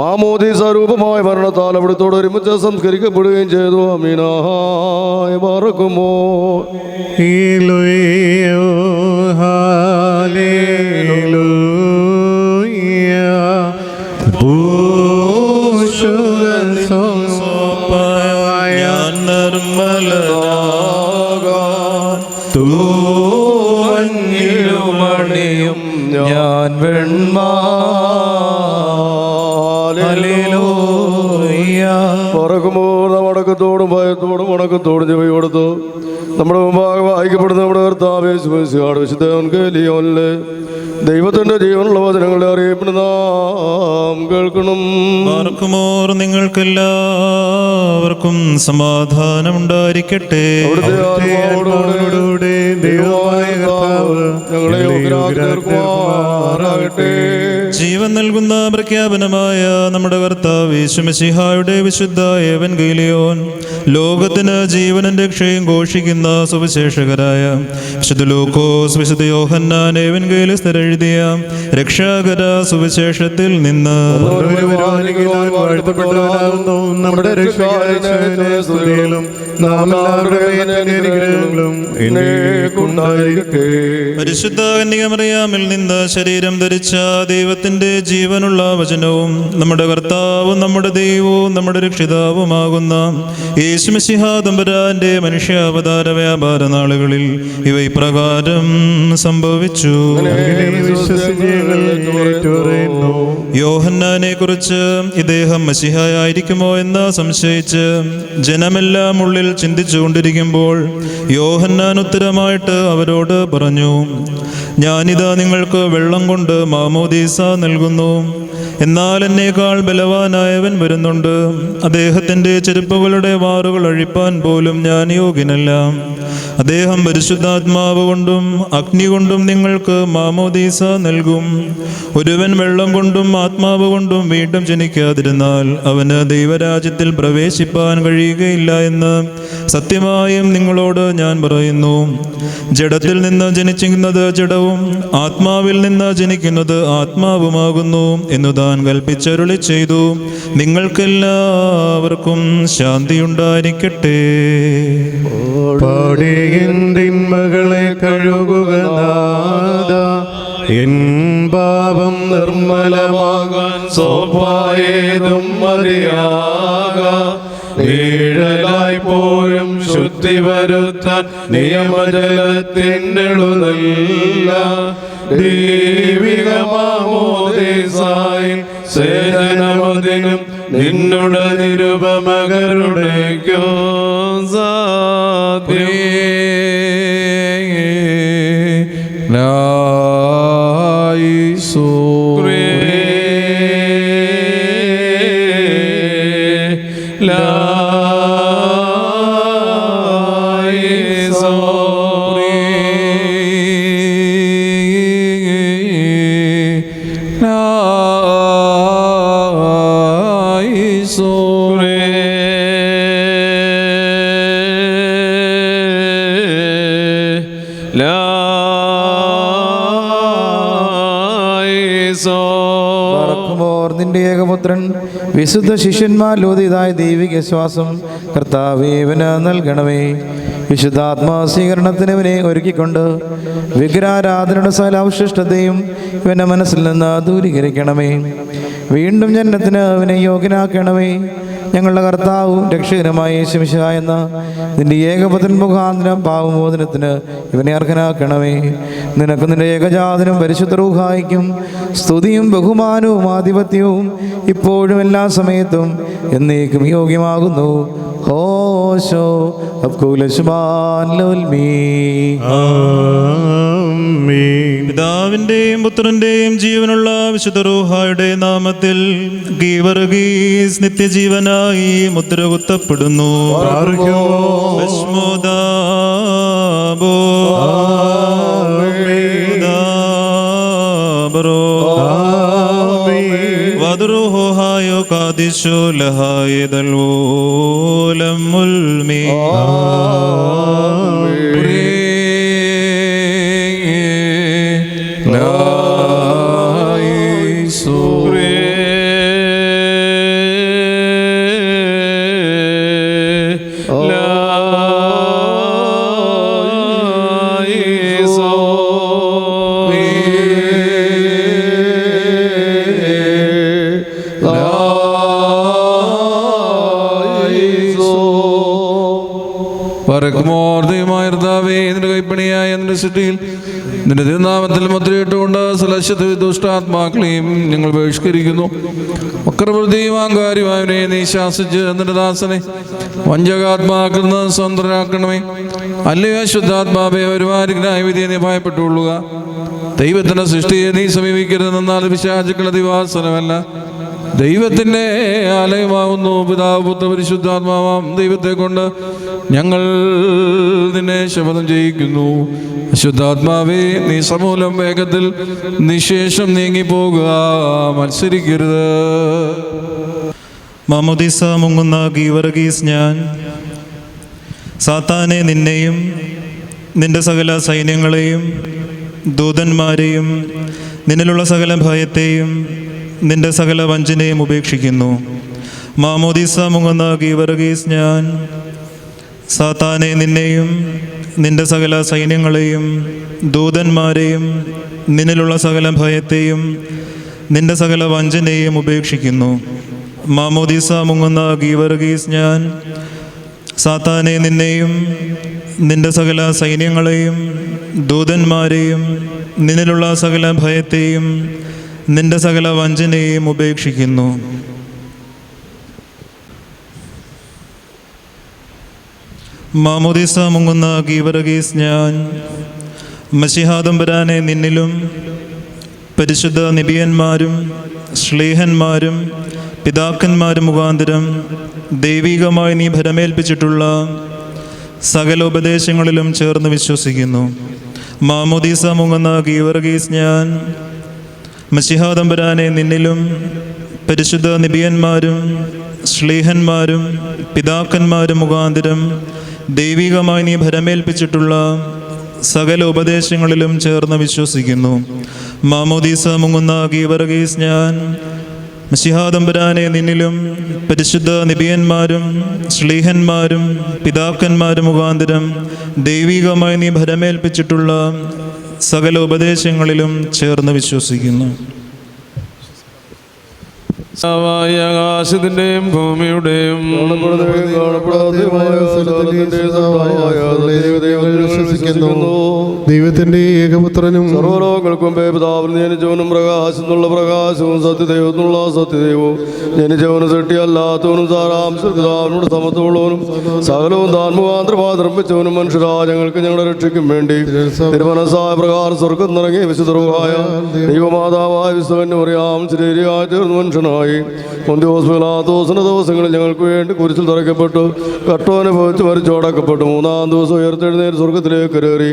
മാമോദീസ രൂപമായ മരണത്താൽ അവിടുത്തോട് ഒരുമിച്ച് സംസ്കരിക്കപ്പെടുകയും ചെയ്തു. അമീനായ പറക്കുമോ തൂമണിയും ഞാൻ പറക്കുമ്പോൾ നാം അടക്കത്തോടും ഭയത്തോടും വണക്കത്തോടും ചെവി കൊടുത്തു നമ്മുടെ മുമ്പാകെ വായിക്കപ്പെടുന്ന നമ്മുടെ കർത്താവ് യേശു മിശിഹായുടെ വിശുദ്ധ ലിയോനിലെ ദൈവത്തിൻ്റെ ജീവനുള്ള വചനങ്ങളുടെ അറിയിപ്പിന് നാം കേൾക്കണം. പാർക്കുമോർ നിങ്ങൾക്കെല്ലാവർക്കും സമാധാനം ഉണ്ടായിരിക്കട്ടെ. ജീവൻ നൽകുന്ന പ്രഖ്യാപനമായ നമ്മുടെ കർത്താവ് യേശു മിശിഹായുടെ വിശുദ്ധ എവൻഗേലിയോൻ ലോകത്തിന് ജീവനും രക്ഷയും ഘോഷിക്കുന്ന സുവിശേഷകരായ വിശുദ്ധ ലൂക്കോസ്, വിശുദ്ധ യോഹന്നാൻ എവൻഗേലിസ്തർ എഴുതിയ രക്ഷാകര സുവിശേഷത്തിൽ നിന്ന് നമ്മുടെ പരിശുദ്ധ കന്യകമറിയാമിൽ നിന്ന് ശരീരം ധരിച്ച ദൈവത്തിന്റെ ജീവനുള്ള വചനവും നമ്മുടെ കർത്താവും നമ്മുടെ ദൈവവും നമ്മുടെ രക്ഷിതാവുമാകുന്ന യേശു മിശിഹാ തമ്പുരാന്റെ മനുഷ്യാവതാര വ്യാപാര നാളുകളിൽ ഇവ ഇപ്രകാരം സംഭവിച്ചു. യോഹന്നാനെ കുറിച്ച് ഇദ്ദേഹം മശിഹായായിരിക്കുമോ എന്ന് സംശയിച്ച് ജനമെല്ലാം ഉള്ളിൽ ചിന്തിച്ചുകൊണ്ടിരിക്കുമ്പോൾ യോഹന്നാൻ ഉത്തരമായിട്ട് അവരോട് പറഞ്ഞു, ഞാനിതാ നിങ്ങൾക്ക് വെള്ളം കൊണ്ട് മാമോദീസ നൽകുന്നു. എന്നാൽ എന്നേക്കാൾ ബലവാനായവൻ വരുന്നുണ്ട്. അദ്ദേഹത്തിൻ്റെ ചെരുപ്പുകളുടെ വാറുകൾ അഴിപ്പാൻ പോലും ഞാൻ യോഗ്യനല്ല. അദ്ദേഹം പരിശുദ്ധാത്മാവ് കൊണ്ടും അഗ്നി കൊണ്ടും നിങ്ങൾക്ക് മാമോദീസ നൽകും. ഒരുവൻ വെള്ളം കൊണ്ടും ആത്മാവ് കൊണ്ടും വീണ്ടും ജനിക്കാതിരുന്നാൽ അവന് ദൈവരാജ്യത്തിൽ പ്രവേശിപ്പാൻ കഴിയുകയില്ല എന്ന് സത്യമായും നിങ്ങളോട് ഞാൻ പറയുന്നു. ജഡത്തിൽ നിന്ന് ജനിച്ചിരിക്കുന്നത് ജഡവും ആത്മാവിൽ നിന്ന് ജനിക്കുന്നത് ആത്മാവുമാകുന്നു എന്ന് താൻ കൽപ്പിച്ചരുളി ചെയ്തു. നിങ്ങൾക്കെല്ലാവർക്കും ശാന്തിയുണ്ടായിരിക്കട്ടെ. തിന്മകളെ കഴുകുക നാഥ, എൻ പാപം നിർമ്മലമാകാൻ സോപ്പായതും മതിയാകാം. നീഴലായി പോലും ശുദ്ധി വരുത്താൻ നിയമജലത്തിനെഴുതല്ല. ദൈവിക മാമോദീസായിൽ സേവനമതിനും നിന്നുടെ നിരുപമകരുടേക്കും നിന്റെ ഏകപുത്രൻ വിശുദ്ധ ശിഷ്യന്മാരിലൂതിയതായ ദൈവിക ശ്വാസം കർത്താവേ ഇവന് നൽകണമേ. വിശുദ്ധാത്മാ സ്വീകരണത്തിന് ഇവനെ ഒരുക്കിക്കൊണ്ട് വിഗ്രഹാരാധനയുടെ സകല അവശിഷ്ടതയും ഇവൻ്റെ മനസ്സിൽ നിന്ന് ദൂരീകരിക്കണമേ. വീണ്ടും ജന്മത്തിന് അവനെ യോഗ്യനാക്കണമേ. ഞങ്ങളുടെ കർത്താവും രക്ഷകനുമായ യേശുമിശിഹാ എന്ന നിന്റെ ഏകപുത്രൻ മുഖാന്തരം പാപമോചനത്തിന് ഇവനെ അർഹനാക്കണമേ. നിനക്ക് നിന്റെ ഏകജാതനും പരിശുദ്ധ റൂഹായിക്കും സ്തുതിയും ബഹുമാനവും ആധിപത്യവും ഇപ്പോഴും എല്ലാ സമയത്തും എന്നേക്കും യോഗ്യമാകുന്നു. ഹോശോ പിതാവിന്റെയും പുത്രന്റെയും ജീവനുള്ള വിശുദ്ധ റൂഹായുടെ നാമത്തിൽ ഗീവർഗീസ് നിത്യജീവനായി മുദ്ര കുത്തപ്പെടുന്നു. വദ്റുഹായോ കാദിശോ ലഹായദൽ ഓലം മുൽമി കൈപ്പണിയായ നിന്റെ സൃഷ്ടിയിൽ നിന്റെ തിരുനാമത്തിൽ മുദ്രയിട്ടുകൊണ്ട് സലശത്ത് ദുഷ്ടാത്മാക്കളെയും ഞങ്ങൾ ബഹിഷ്കരിക്കുന്നു. വക്രവൃത്തിയും അഹങ്കാരിയുമായവനെ നീ ശാസിച്ച് നിന്റെ ദാസനെ വഞ്ചകാത്മാക്കളിൽ നിന്ന് സ്വതന്ത്രരാക്കണമേ. അല്ലയോ ശുദ്ധാത്മാവേ, ഒരുമാരികനായ വിധിയെ നീ ഭയപ്പെട്ടുകൊള്ളുക. ദൈവത്തിന്റെ സൃഷ്ടിയെ നീ സമീപിക്കരുതെന്നാൽ പിശാചുക്കളുടെ ദിവാസനമല്ല, ദൈവത്തിൻ്റെ ആലയമാവുന്നു. പിതാവ് പുത്ര പരിശുദ്ധാത്മാവാം ദൈവത്തെ കൊണ്ട് ഞങ്ങൾ നിന്നെ ശപഥം ചെയ്യിക്കുന്നു. അശുദ്ധാത്മാവേ, നീ സമൂലം വേഗത്തിൽ നിശേഷം നീങ്ങിപ്പോകുക, മത്സരിക്കരുത്. മാമോദീസ മുങ്ങുന്ന ഗീവർഗീസ് ഞാൻ സാത്താനെ നിന്നെയും നിന്റെ സകല സൈന്യങ്ങളെയും ദൂതന്മാരെയും നിന്നിലുള്ള സകല ഭയത്തെയും നിന്റെ സകല വഞ്ചനയും ഉപേക്ഷിക്കുന്നു. മാമോദീസ മുങ്ങുന്ന ഗീവർഗീസ് ഞാൻ സാത്താനെ നിന്നെയും നിന്റെ സകല സൈന്യങ്ങളെയും ദൂതന്മാരെയും നിന്നിലുള്ള സകല ഭയത്തെയും നിന്റെ സകല വഞ്ചനയും ഉപേക്ഷിക്കുന്നു. മാമോദീസ മുങ്ങുന്ന ഗീവർഗീസ് ഞാൻ സാത്താനെ നിന്നെയും നിന്റെ സകല സൈന്യങ്ങളെയും ദൂതന്മാരെയും നിന്നിലുള്ള സകല ഭയത്തെയും നിന്റെ സകല വഞ്ചനയും ഉപേക്ഷിക്കുന്നു. മാമോദീസ മുങ്ങുന്ന ഗീവർഗീസ് ഞാൻ മശിഹാദംബരാനെ നിന്നിലും പരിശുദ്ധ നിബിയന്മാരും ശ്ലീഹന്മാരും പിതാക്കന്മാരും മുഖാന്തരം ദൈവികമായി നീ ഭരമേൽപ്പിച്ചിട്ടുള്ള സകല ഉപദേശങ്ങളിലും ചേർന്ന് വിശ്വസിക്കുന്നു. മാമോദീസ മുങ്ങുന്ന ഗീവർഗീസ് ഞാൻ മശിഹാദംബരാനെ നിന്നിലും പരിശുദ്ധ നിബിയന്മാരും ശ്ലീഹന്മാരും പിതാക്കന്മാരും മുഖാന്തരം ദൈവികമായി നീ ഭരമേൽപ്പിച്ചിട്ടുള്ള സകല ഉപദേശങ്ങളിലും ചേർന്ന് വിശ്വസിക്കുന്നു. മാമോദീസ മുങ്ങുന്ന ഗീവർഗീസ് ഞാൻ മശിഹാദംബരാനെ നിന്നിലും പരിശുദ്ധ നിബിയന്മാരും ശ്ലീഹന്മാരും പിതാക്കന്മാരും മുഖാന്തരം ദൈവികമായി നീ ഭരമേൽപ്പിച്ചിട്ടുള്ള സകല ഉപദേശങ്ങളിലും ചേർന്ന് വിശ്വസിക്കുന്നു. ആകാശത്തിന്റെയും ഭൂമിയുടെയും വിശ്വസിക്കുന്നു. ദൈവത്തിൻ്റെ ഏകപുത്രനും സർവ്വലോകങ്ങൾക്കും പിതാവിൽ ജനിച്ചവനും പ്രകാശത്തിനുള്ള പ്രകാശവും സത്യദൈവത്തിനുള്ള സത്യദൈവവും ജനിച്ചവനും സൃഷ്ടിയല്ലാത്തവനും സാരാംശപിതാവിനോട് സമത്വമുള്ളവനും സകലവും താൻ മുഖാന്തരപാത്രം വെച്ചവനും മനുഷ്യരാജങ്ങൾക്ക് ഞങ്ങളുടെ രക്ഷയ്ക്കും വേണ്ടി തിരുമനസ്സായ പ്രകാരം സ്വർഗം നിറങ്ങി വിശുദ്ധമായ ദൈവമാതാവായ വിശ്വന്യമറിയാം ശരീരയായി തീർന്ന മനുഷ്യനായി പൊന്തിയോസ്പിലാത്തോസിന്റെ ദിവസങ്ങളിൽ ഞങ്ങൾക്ക് വേണ്ടി കുരിശിൽ തറയ്ക്കപ്പെട്ടു കട്ടോനുഭവിച്ച് മരിച്ചോടക്കപ്പെട്ടു മൂന്നാം ദിവസം ഉയർത്തെഴുന്നേറ്റ് സ്വർഗത്തിലേക്ക് കയറി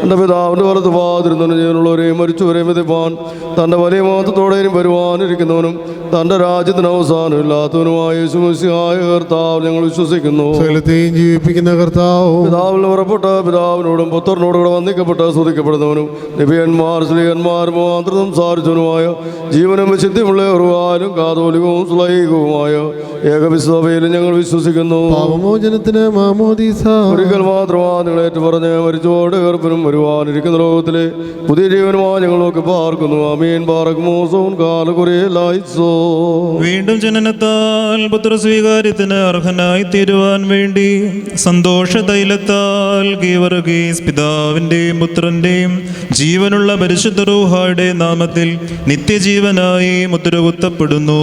എൻ്റെ പിതാവിൻ്റെ വലത്ത് പാതിരുന്നവനും ജീവനുള്ളവരെയും മരിച്ചവരെയും വിധിപ്പാൻ തൻ്റെ വലിയ മഹത്വത്തോടെയും വരുവാനിരിക്കുന്നവനും തൻ്റെ രാജ്യത്തിന് അവസാനമില്ലാത്തവനുമായ യേശുമിശിഹായ കർത്താവ് ഞങ്ങൾ വിശ്വസിക്കുന്നു. സകലത്തെയും ജീവിപ്പിക്കുന്ന കർത്താവും പിതാവിൽ പുറപ്പെട്ട പിതാവിനോടും പുത്രനോടും കൂടെ വന്ദിക്കപ്പെട്ട് സ്തുതിക്കപ്പെടുന്നവനും നബിയന്മാർ സ്ത്രീയന്മാർ മുഖാന്തരം സംസാരിച്ചവനുമായ ജീവനും വിശുദ്ധിയുള്ള ഉറവാലും കാതോലികവും സ്ലൈകവുമായ ഏകവിശ്വസഭയിലും ഞങ്ങൾ വിശ്വസിക്കുന്നു. പാപമോചനത്തിന് മാമോദീസ ഒരിക്കൽ മാത്രമാണ് നിങ്ങളേറ്റു പറഞ്ഞ് മരിച്ചോട് ഗർഭനും വരുവാനിരിക്കുന്ന ലോകത്തിലെ പുതിയ ജീവനുമായി ഞങ്ങളൊക്കെ പാർക്കുന്നു. അമീൻ പാറക് മോസവും കാലകുറേ ലായിസോ. വീണ്ടും ജനനത്താൽ പുത്രസ്വീകാര്യത്തിന് അർഹനായി തീരുവാൻ വേണ്ടി സന്തോഷ തൈലത്താൽ ഗീവർഗീസ് പിതാവിൻ്റെയും പുത്രൻ്റെയും ജീവനുള്ള പരിശുദ്ധ റൂഹായുടെ നാമത്തിൽ നിത്യജീവനായി മുദ്രകുത്തപ്പെടുന്നു.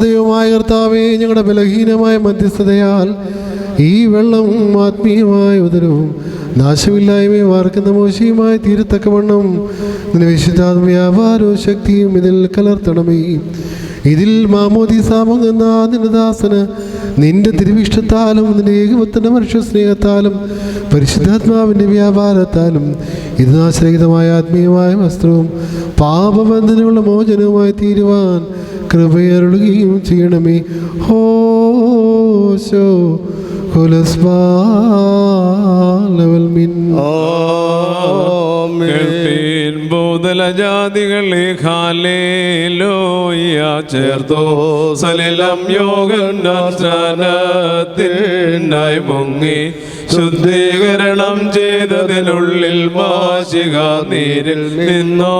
ദൈവമായ കർത്താവേ, ഞങ്ങളുടെ ബലഹീനമായ മധ്യസ്ഥതയാൽ ഈ വെള്ളവും ആത്മീയമായ ഉദരവും നാശമില്ലായ്മയും വാർക്കുന്ന മോശയുമായി തീരത്തക്കവണ്ണം നിന്റെ വിശുദ്ധാത്മ വ്യാപാരവും ശക്തിയും ഇതിൽ കലർത്തണമേ. ഇതിൽ മാമോദീസാമുന്ന നിന്റെ ദാസന് നിന്റെ തിരുവിഷ്ടത്താലും നിന്റെ ഏകപുത്രന്റെ മനുഷ്യ സ്നേഹത്താലും പരിശുദ്ധാത്മാവിൻ്റെ വ്യാപാരത്താലും ഇത് നാശരഹിതമായ ആത്മീയമായ വസ്ത്രവും പാപബന്ധനമുള്ള മോചനവുമായി തീരുവാൻ കൃപയരുളുകയും ചെയ്യണമേ. ഹോശോ ഭൂതലജാതികളെ ഹാലേലൂയ ചേർത്തോ സലിലം യോഗനായി മുങ്ങി ശുദ്ധീകരണം ചെയ്തതിനുള്ളിൽ മാശിക നീരിൽ നിന്നോ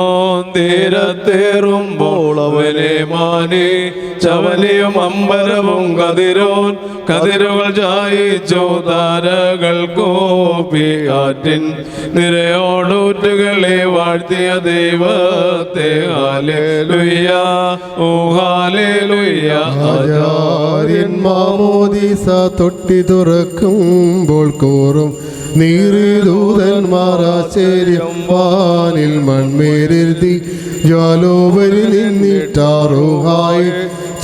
തീരത്തേറുമ്പോൾ അവനെ മാനി ചവലിയും അമ്പരവും കതിരുകൾ ചായിച്ചോ താരകൾ കോപ്പി ആറ്റിൻ നിരയോടൂറ്റുകളെ വാഴ്ത്തിയ ദൈവത്തെ ഹല്ലേലൂയ ഓ ഹല്ലേലൂയ. ആചാര്യൻ മാമോദീസ തൊട്ടി തുറക്കുമ്പോൾ കോറും നീറിദൂതന്മാർ ആശ്ചര്യം വാനിൽ മൺമേരെഴുതി ജ്വാലോപരി നിന്നിട്ടാറുഹായി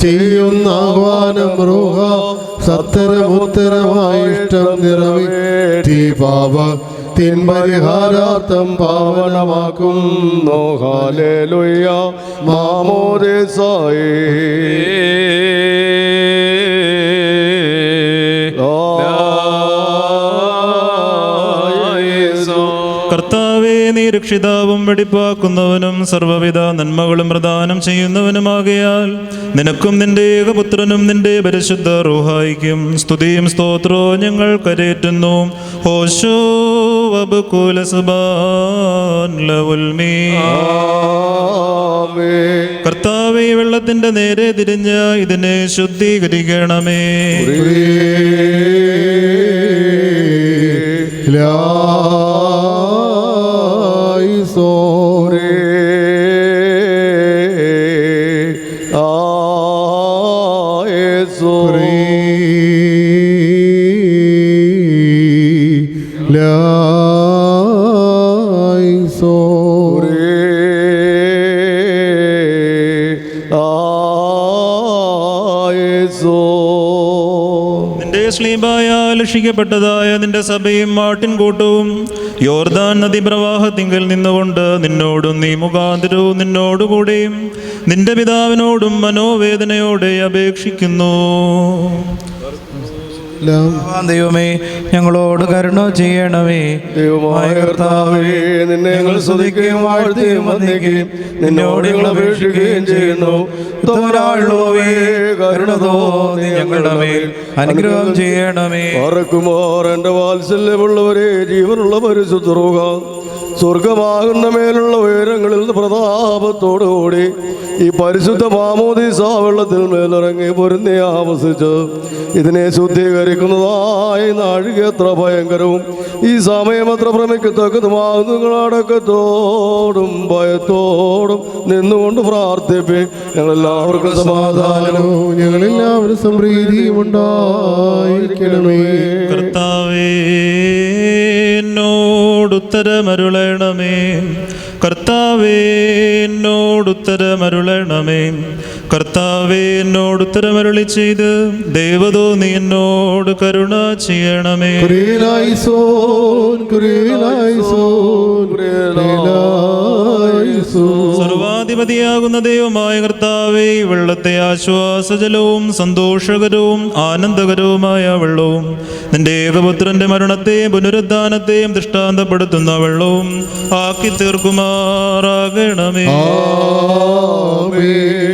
ചെയ്യുന്ന ആഹ്വാനം റൂഹ സത്തരമുത്തരമായി ഇഷ്ടം നിറവേറ്റി പാപ തിൻപരിഹാരാർത്ഥം പാവനമാക്കുന്നു. ഹല്ലേലൂയ മാമോദീസായേ. കർത്താവേ, നീ രക്ഷിതാവും വെടിപ്പാക്കുന്നവനും സർവ്വവിധ നന്മകളും പ്രദാനം ചെയ്യുന്നവനുമാകയാൽ നിനക്കും നിന്റെ ഏകപുത്രനും നിന്റെ പരിശുദ്ധ റൂഹായിക്കും സ്തുതിയും സ്തോത്രവും ഞങ്ങൾ കരേറ്റുന്നു. ഹോശോ വബുകുല സുബാൻ ലവുൽമീ. കർത്താവേ, വെള്ളത്തിന്റെ നേരെ തിരിഞ്ഞ് ഇതിനെ ശുദ്ധീകരിക്കണമേ. രക്ഷിക്കപ്പെട്ടതായ നിന്റെ സഭയും മാട്ടിൻകൂട്ടവും യോർദാൻ നദി പ്രവാഹത്തിങ്കൽ നിന്നുകൊണ്ട് നിന്നോടും നീ മുഖാന്തരവും നിന്നോടുകൂടെയും നിന്റെ പിതാവിനോടും മനോവേദനയോടെ അപേക്ഷിക്കുന്നു. ദൈവമേ ഞങ്ങളോട് കരുണ ചെയ്യണമേ. ദൈവമായ കർത്താവേ, നിന്നെ ഞങ്ങൾ സ്തുതിക്കുകയും വാഴ്ത്തുകയും വന്ദിക്കുകയും നിന്നോട് ഞങ്ങൾ അപേക്ഷിക്കുകയും ചെയ്യുന്നു. ഉത്തമനായുള്ളവേ, കരുണ തോന്നി ഞങ്ങളുടെ മേൽ അനുഗ്രഹം ചെയ്യണമേ. പറക്കുമോർ എൻ്റെ വാത്സല്യമുള്ളവരെ, ജീവനുള്ള പരിശുദ്ധ റൂഹ സ്വർഗമാകുന്ന മേലുള്ള ഉയരങ്ങളിൽ നിന്ന് പ്രതാപത്തോടുകൂടി ഈ പരിശുദ്ധ മാമോദീസ വെള്ളത്തിൽ മേലിറങ്ങി പൊരുന്നി ആവസിച്ച് ഇതിനെ ശുദ്ധീകരിക്കുന്നതായ നാഴിക എത്ര ഭയങ്കരവും ഈ സമയം എത്ര ഭ്രമിക്കത്തക്കതുമാകുന്നു. നിങ്ങളടക്കത്തോടും ഭയത്തോടും നിന്നുകൊണ്ട് പ്രാർത്ഥിപ്പി. ഞങ്ങളെല്ലാവർക്കും സമാധാനവും ഞങ്ങളെല്ലാവരും സമൃദ്ധിയും ഉണ്ടായിരിക്കണമേ. കർത്താവേ എന്നോടുത്തരമരുളണമേ. കർത്താവേ എന്നോടുത്തരമരുളണമേ. കർത്താവേ എന്നോടുത്തരമരുളി ചെയ്ത് ദേവതോ നീ എന്നോട് കരുണ ചെയ്യണമേ. സർവാധിപതിയാകുന്ന ദൈവമായ കർത്താവേ, വെള്ളത്തെ ആശ്വാസജലവും സന്തോഷകരവും ആനന്ദകരവുമായ വെള്ളവും നിന്റെ ഏകപുത്രന്റെ മരണത്തെയും പുനരുദ്ധാനത്തെയും ദൃഷ്ടാന്തപ്പെടുത്തുന്ന വെള്ളവും ആക്കി തീർക്കുമാറാകണമേ.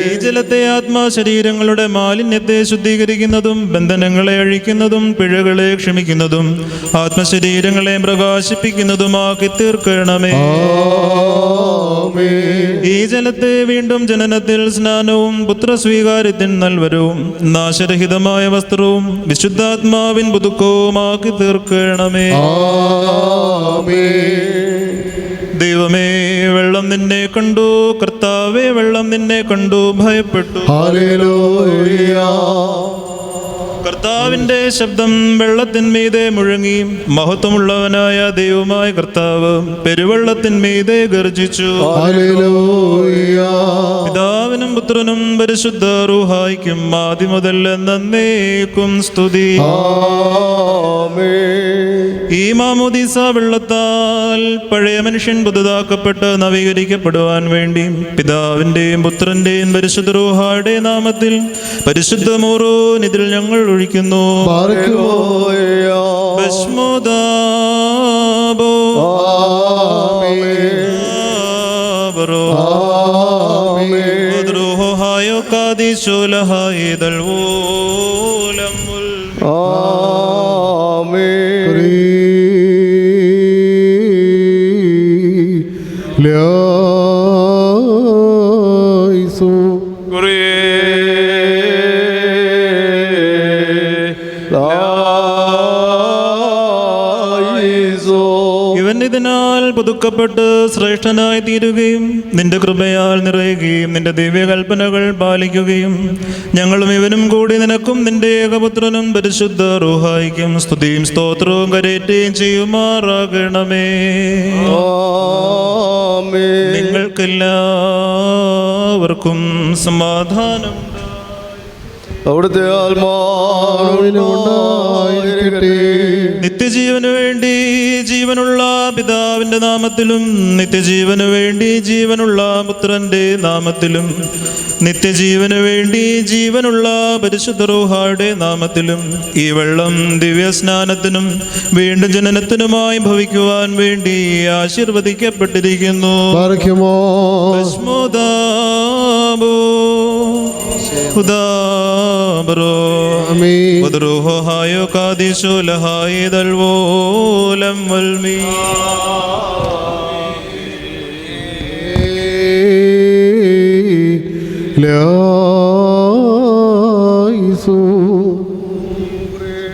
ഈ ജലത്തെ ആത്മാശരീരങ്ങളുടെ മാലിന്യത്തെ ശുദ്ധീകരിക്കുന്നതും ബന്ധനങ്ങളെ അഴിക്കുന്നതും പിഴകളെ ക്ഷമിക്കുന്നതും ആത്മശരീരങ്ങളെ പ്രകാശിപ്പിക്കുന്നതുമാക്കി തീർക്കണമേ. ഈ ജലത്തെ വീണ്ടും ജനനത്തിൽ സ്നാനവും പുത്രസ്വീകാര്യത്തിന് നൽവരവും നാശരഹിതമായ വസ്ത്രവും വിശുദ്ധാത്മാവിൻ പുതുക്കവുമാക്കി തീർക്കണമേ. ദൈവമേ, വെള്ളം നിന്നെ കണ്ടു. കർത്താവേ, വെള്ളം നിന്നെ കണ്ടു ഭയപ്പെട്ടു. കർത്താവിന്റെ ശബ്ദം വെള്ളത്തിന്മീതെ മുഴങ്ങി. മഹത്വമുള്ളവനായ ദൈവമായ കർത്താവ് പെരുവെള്ളത്തിന്മീതെ ഗർജിച്ചു. പിതാവിനും പുത്രനും പരിശുദ്ധ റൂഹായിക്കും ആദ്യം മുതൽ എന്നേക്കും സ്തുതി. ഈ മാമോദീസ വെള്ളത്താൽ പഴയ മനുഷ്യൻ പുതുതാക്കപ്പെട്ട് നവീകരിക്കപ്പെടുവാൻ വേണ്ടി പിതാവിന്റെയും പുത്രന്റെയും പരിശുദ്ധ റൂഹായുടെ നാമത്തിൽ പരിശുദ്ധ മോറോൻ ഇതിൽ ഞങ്ങൾ ഒഴിക്കുന്നു. ഭസ്മോദാബോ ദ്രോഹായോ കാദിശോലഹായിദൽ ഓലം ഇവൻ ഇതിനാൽ പുതുക്കപ്പെട്ട് ശ്രേഷ്ഠനായി തീരുകയും നിന്റെ കൃപയാൽ നിറയുകയും നിന്റെ ദിവ്യകൽപ്പനകൾ പാലിക്കുകയും ഞങ്ങളും ഇവനും കൂടി നിനക്കും നിന്റെ ഏകപുത്രനും പരിശുദ്ധ റൂഹായിക്കും സ്തുതിയും സ്തോത്രവും കരേറ്റുകയും ചെയ്യുമാറാകണമേ. നിങ്ങൾക്കെല്ലാവർക്കും സമാധാനം. അവിടുത്തെ ആത്മാവിനുണ്ടായിരിക്കട്ടെ. നിത്യജീവനു വേണ്ടി ജീവനുള്ള പിതാവിന്റെ നാമത്തിലും നിത്യജീവനു വേണ്ടി ജീവനുള്ള പുത്രന്റെ നാമത്തിലും നിത്യജീവനു വേണ്ടി ജീവനുള്ള പരിശുദ്ധ റൂഹായുടെ നാമത്തിലും ഈ വെള്ളം ദിവ്യസ്നാനത്തിനും വീണ്ടും ജനനത്തിനുമായി ഭവിക്കുവാൻ വേണ്ടി ആശീർവദിക്കപ്പെട്ടിരിക്കുന്നു.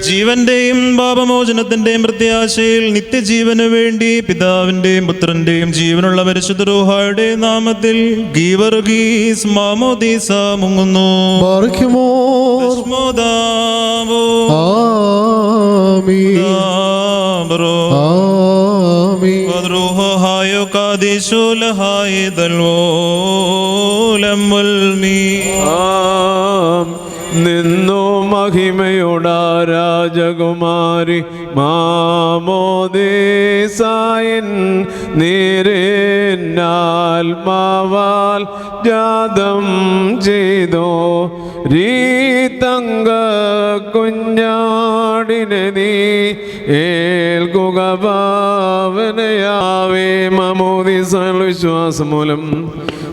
ജീവന്റെയും പാപമോചനത്തിന്റെയും പ്രത്യാശയിൽ നിത്യജീവനു വേണ്ടി പിതാവിന്റെയും പുത്രന്റെയും ജീവനുള്ള പരിശുദ്ധ റൂഹായുടെ നാമത്തിൽ ഗീവർഗീസ് മാമോദീസ മുങ്ങുന്നു. നിന്നു മഹിമയുടെ രാജകുമാരി മാമോദീസായൻ നീരേന്നാൽമാവാൽ ജാതം ചെയ്തോ രീതങ്ക കുഞ്ഞാ കുഞ്ഞാടിനെ നീ ഏൽക്കുക ഭാവനയാവേ. മാമോദീസ വിശ്വാസം മൂലം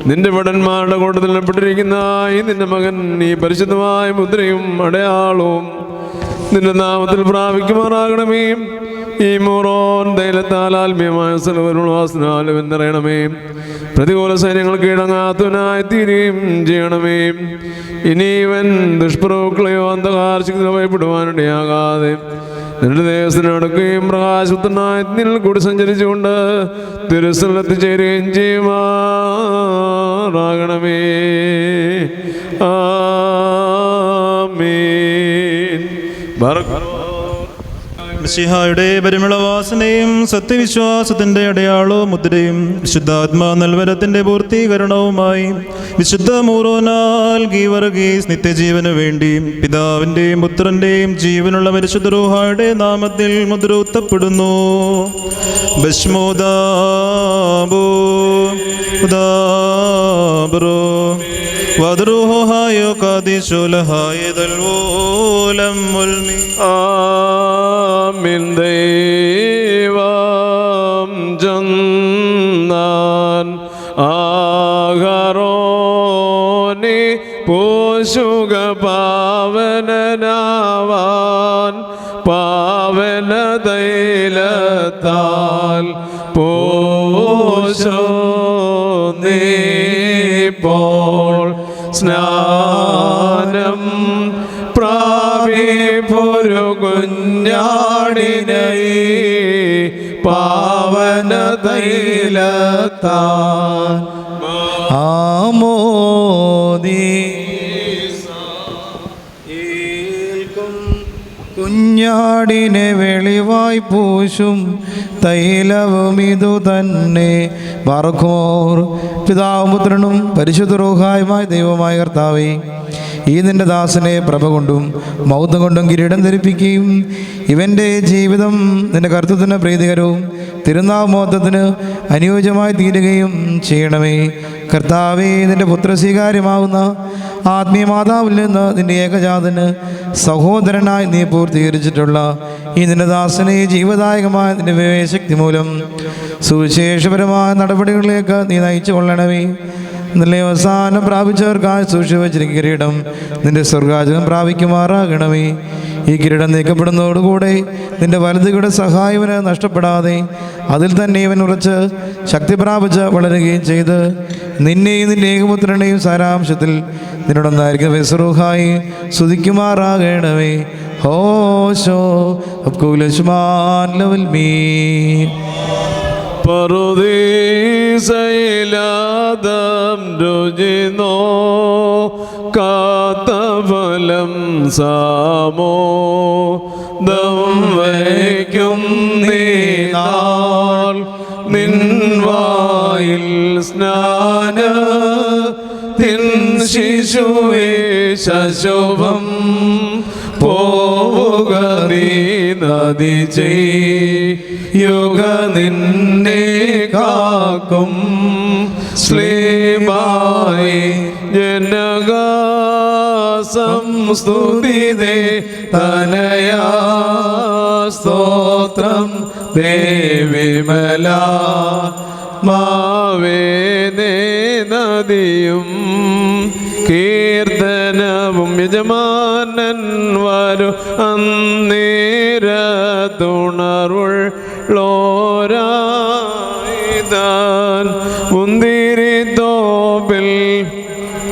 നിന്റെ ഭടന്മാരുടെ കൂട്ടത്തിൽ പെട്ടിരിക്കുന്ന ഈ നിന്റെ മകൻ ഈ പരിശുദ്ധമായ മുദ്രയും അടയാളവും നിന്റെ നാമത്തിൽ പ്രാപിക്കുമാറാകണമേ. ഈ മോറോൻ തൈലത്താൽ ആത്മീയമായ സ്ഥലവാസനാലും എന്നറിയണമേ. പ്രതികൂല സൈന്യങ്ങൾ കീഴടങ്ങാത്തവനായി തീരുകയും ചെയ്യണമേ. ഇനി ഇവൻ ദുഷ്പ്രഭുക്കളെയോ അന്ധകാർശക്തികളോ ഭയപ്പെടുവാനിടയാകാതെ നിന്റെ ദേശത്തിന് നടക്കുകയും പ്രകാശപുത്രനായ നിന്നിൽ കൂടി സഞ്ചരിച്ചുകൊണ്ട് തിരുസ്ഥലത്ത് ചേരുകയും ചെയ്യുമാറാകണമേ. ആമീൻ. മിശിഹായുടെ പരിമളവാസനയും സത്യവിശ്വാസത്തിന്റെ അടയാളവും മുദ്രയും വിശുദ്ധാത്മാ നൽവരത്തിന്റെ പൂർത്തീകരണവുമായി വിശുദ്ധ മൂറോനാൽ ഗീവർഗീസ് നിത്യജീവന് വേണ്ടി പിതാവിന്റെയും പുത്രന്റെയും ജീവനുള്ള പരിശുദ്ധ റൂഹായുടെ നാമത്തിൽ മുദ്ര ഉത്തപ്പെടുന്നു. ബശ്മോദാബോ ഉദാബ്രോ വദ്രുഹായോ കാദിശുലഹായദൽവോലം മുൽമി. ആമീൻ. ദൈവം ചൊന്നാൻ ആഹാരോനി പോഷുക പാവനനാവാൻ പാവന തൈലത്താൽ പോഷോ നീപ്പോൾ സ്നാനം പ്രാപിപ്പൊരു കുഞ്ഞാടിനെ പാവന തൈലത്താൽ ആമോദി കുഞ്ഞാടിനെ വെളിവായി പൂശും തൈലവും ഇതു തന്നെ. ബാറഖോർ പിതാവും പുത്രനും പരിശുദ്ധ റൂഹായുമായ ദൈവമായ കർത്താവേ, ഈ നിന്റെ ദാസനെ പ്രഭ കൊണ്ടും മൗത്വം കൊണ്ടും കിരീടം ധരിപ്പിക്കുകയും ഇവൻ്റെ ജീവിതം നിന്റെ കർത്തൃത്വത്തിന് പ്രീതികരവും തിരുനാമോത്വത്തിന് അനുയോജ്യമായി തീരുകയും ചെയ്യണമേ. കർത്താവേ, നിന്റെ പുത്രസ്വീകാര്യമാവുന്ന ആത്മീയ മാതാവിൽ നിന്ന് നിന്റെ ഏകജാതന് സഹോദരനായി നീ പൂർത്തീകരിച്ചിട്ടുള്ള ഈ നിന്റെ ദാസനെ ജീവദായകമായ നിന്റെ വിവേകശക്തി മൂലം സുവിശേഷപരമായ നടപടികളിലേക്ക് നീ നയിച്ചു കൊള്ളണമേ. നല്ല അവസാനം പ്രാപിച്ചവർക്കായി സൂക്ഷിച്ചു വച്ചിരിക്കുന്ന കിരീടം നിന്റെ സ്വർഗാജകം പ്രാപിക്കുമാറാകണമേ. ഈ കിരീടം നീക്കപ്പെടുന്നതോടുകൂടെ നിന്റെ വലതുകളുടെ സഹായവന് നഷ്ടപ്പെടാതെ അതിൽ തന്നെ ഇവൻ ഉറച്ച് ശക്തി പ്രാപിച്ച് വളരുകയും ചെയ്ത് നിന്നെയും നിന്റെ ഏകപുത്രനെയും സാരാംശത്തിൽ നിന്നോടൊന്നായിരിക്കുന്ന വിസ്റൂഹായി സ്തുതിക്കുമാറാകണമേ. ഹോശോ അബ്കുലശ്മാൻ ലവൽ മീ. പറുദീസയിലാദം രുചിനോ കാത്തഫലം സാമോ ദം വയ്ക്കും നീനാൾ നിൻവായിൽ സ്നാന തിൻ ശിശുവേ ശശോഭം പോവുക നീ നദി ചെയ്യുക നിന്നെ കാക്കും ശ്ലീമായി ജനക സംസ്തുതിതേ തനയാ സ്തോത്രം ദേവിമല മാവേനേ നദിയും കീർത്തനവും യജമാനൻ വരു അന്നേരത്തുണർവുള്ളോരായിതാൻ മുന്തിരി തോപ്പിൽ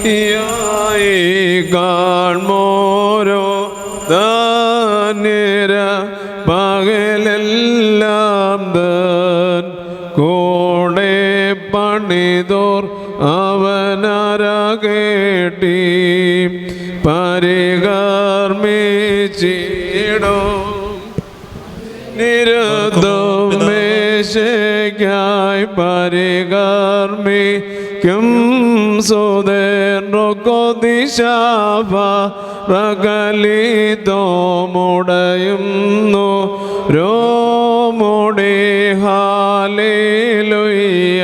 ായി കാൺമോരോ ധാന്യര പകലെല്ലാം തൻ കൂടെ പണിതോർ അവനരകേട്ടി പരികർമ്മിച്ചിടോ നിരുദ്ധം മേശയ്ക്കായി പരികർമ്മിക്കും സുദേർക്കൊതിശാപ പ്രകലിതോമുടയുന്നു രോമുടി ഹാലേലുയ്യ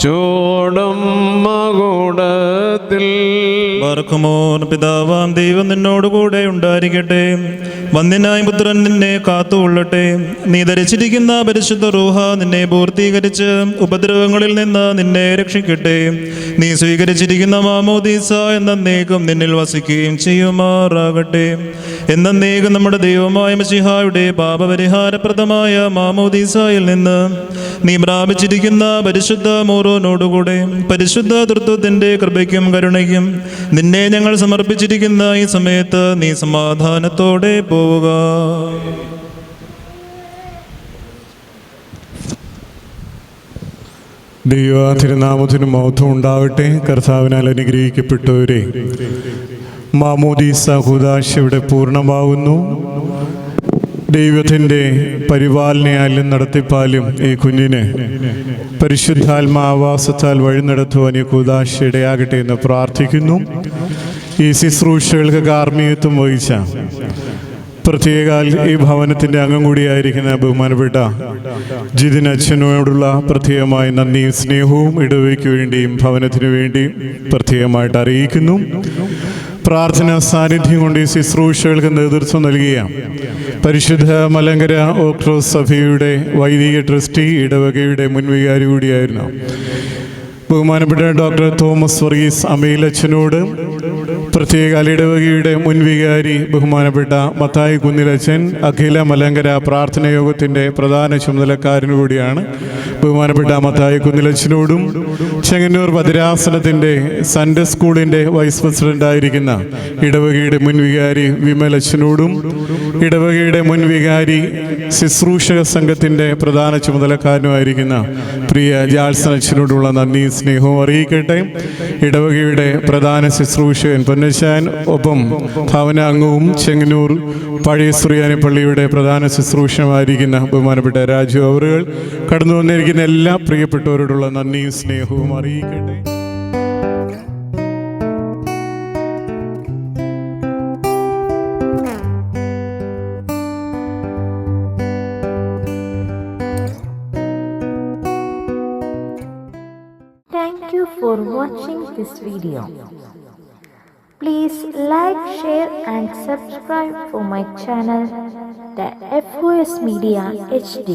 ചൂടും മകുടത്തിൽ പാർക്കുമോർ. പിതാവാം ദൈവം നിന്നോടുകൂടെ ഉണ്ടായിരിക്കട്ടെ. വന്ധ്യനായ പുത്രൻ നിന്നെ കാത്തുകൊള്ളട്ടെ. നീ ധരിച്ചിരിക്കുന്ന പരിശുദ്ധ റൂഹ നിന്നെ പൂർത്തീകരിച്ച് ഉപദ്രവങ്ങളിൽ നിന്ന് നിന്നെ രക്ഷിക്കട്ടെ. നീ സ്വീകരിച്ചിരിക്കുന്ന മാമോദീസ എന്നേക്കും നിന്നിൽ വസിക്കുകയും ചെയ്യുമാറാകട്ടെ. എന്നേക്കും നമ്മുടെ ദൈവമായ മിശിഹായുടെ പാപപരിഹാരപ്രദമായ മാമോദീസായിൽ നിന്ന് നീ പ്രാപിച്ചിരിക്കുന്ന പരിശുദ്ധ മോറോനോടുകൂടെ പരിശുദ്ധ തൃത്വത്തിന്റെ കൃപയ്ക്കും കരുണയ്ക്കും നിന്നെ ഞങ്ങൾ സമർപ്പിച്ചിരിക്കുന്ന ഈ സമയത്ത് നീ സമാധാനത്തോടെ പോവുക. ദൈവ തിരുനാമത്തിന് മഹത്വം ഉണ്ടാവട്ടെ. കർത്താവിനാൽ അനുഗ്രഹിക്കപ്പെട്ടവരെ, മാമോദീസ കൂദാശ ഇവിടെ പൂർണ്ണമാവുന്നു. ദൈവത്തിൻ്റെ പരിപാലനയാലും നടത്തിപ്പാലും ഈ കുഞ്ഞിന് പരിശുദ്ധാത്മാവാസത്താൽ വഴി നടത്തുവാൻ ഈ കൂദാശ ഇടയാകട്ടെ എന്ന് പ്രാർത്ഥിക്കുന്നു. ഈ ശുശ്രൂഷകൾക്ക് കാർമ്മികത്വം വഹിച്ച പ്രത്യേകാൽ ഈ ഭവനത്തിൻ്റെ അംഗം കൂടിയായിരിക്കുന്ന ബഹുമാനപ്പെട്ട ജിതിൻ അച്ഛനോടുള്ള പ്രത്യേകമായ നന്ദിയും സ്നേഹവും ഇടവയ്ക്ക് വേണ്ടിയും ഭവനത്തിനു വേണ്ടിയും പ്രത്യേകമായിട്ട് അറിയിക്കുന്നു. പ്രാർത്ഥനാ സാന്നിധ്യം കൊണ്ട് ഈ ശുശ്രൂഷകൾക്ക് നേതൃത്വം നൽകിയ പരിശുദ്ധ മലങ്കര ഓർത്തഡോക്സ് സഭയുടെ വൈദിക ട്രസ്റ്റി ഇടവകയുടെ മുൻവികാരി കൂടിയായിരുന്നു ബഹുമാനപ്പെട്ട ഡോക്ടർ തോമസ് വർഗീസ് അമീലച്ചനോട്, പ്രത്യേക ഇടവകയുടെ മുൻവികാരി ബഹുമാനപ്പെട്ട മത്തായി കുന്നിലച്ചൻ, അഖില മലങ്കര പ്രാർത്ഥന യോഗത്തിൻ്റെ പ്രധാന ചുമതലക്കാരനു കൂടിയാണ് ബഹുമാനപ്പെട്ട മത്തായി കുന്നിലച്ചനോടും, ചെങ്ങന്നൂർ ഭദ്രാസനത്തിൻ്റെ സൺഡേ സ്കൂളിൻ്റെ വൈസ് പ്രസിഡൻ്റായിരിക്കുന്ന ഇടവകയുടെ മുൻവികാരി വിമലച്ചനോടും, ഇടവകയുടെ മുൻവികാരി ശുശ്രൂഷക സംഘത്തിൻ്റെ പ്രധാന ചുമതലക്കാരനുമായിരിക്കുന്ന പ്രിയ ജാൾസൺ അച്ഛനോടുള്ള നന്ദി സ്നേഹവും അറിയിക്കട്ടെ. ഇടവകയുടെ പ്രധാന ശുശ്രൂഷകൻ പൊന്നശാൻ, ഒപ്പം ഭവനാംഗവും ചെങ്ങന്നൂർ പഴയ സുറിയാനി പള്ളിയുടെ പ്രധാന ശുശ്രൂഷമായിരിക്കുന്ന ബഹുമാനപ്പെട്ട രാജു അവറുകൾ, കടന്നു വന്നിരിക്കുന്ന എല്ലാ പ്രിയപ്പെട്ടവരോടുള്ള നന്ദിയും സ്നേഹവും അറിയിക്കട്ടെ. Thank you for watching this video. Please like, share and subscribe for my channel, the FOS Media HD.